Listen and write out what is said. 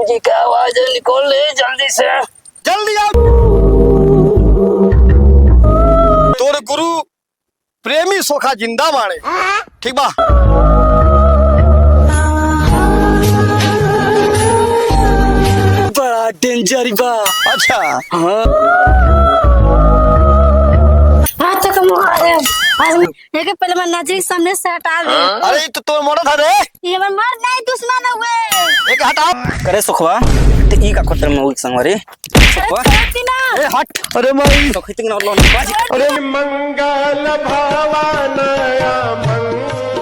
गुरुजी का आवाज है, निकल ले जल्दी से। जल्दी आओ। तोर गुरु प्रेमी सोखा जिंदा माने ठीक बा। बड़ा डेंजर बा। अच्छा हाँ एक पहले मैं नाजी के सामने से हटा दे। अरे तो तोर मरद है रे। ये हमर मर्द नहीं दुश्मन हुए। एक हटाओ। करे सुखवा ते ई का कोतर में उक संगरे सुखवा ए हट। अरे माई तो खितिंग ना लोन बाजी। अरे मंगल भवन मंगल